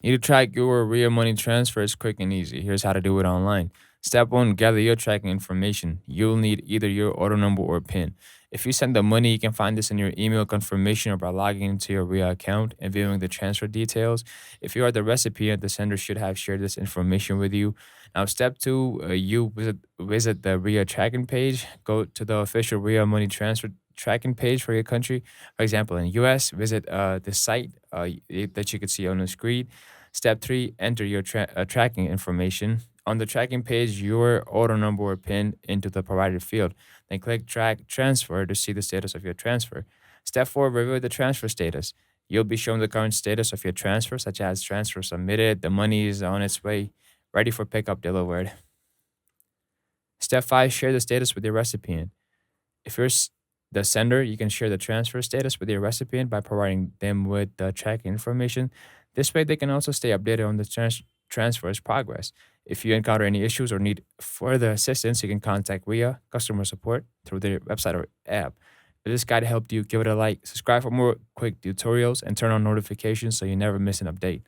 You need to track your real money transfers quick and easy. Here's how to do it online. Step one, gather your tracking information. You'll need either your order number or PIN. If you send the money, you can find this in your email confirmation or by logging into your RIA account and viewing the transfer details. If you are the recipient, the sender should have shared this information with you. Now, step two, you visit the RIA tracking page. Go to the official RIA money transfer tracking page for your country. For example, in US, visit the site that you could see on the screen. Step three, enter your tracking information. On the tracking page, your order number or PIN into the provided field. Then click track transfer to see the status of your transfer. Step four, review the transfer status. You'll be shown the current status of your transfer, such as transfer submitted, the money is on its way, ready for pickup delivered. Step five, share the status with your recipient. If you're the sender, you can share the transfer status with your recipient by providing them with the tracking information. This way, they can also stay updated on the transfer's progress. If you encounter any issues or need further assistance, you can contact RIA customer support through their website or app. If this guide helped you, give it a like, subscribe for more quick tutorials, and turn on notifications so you never miss an update.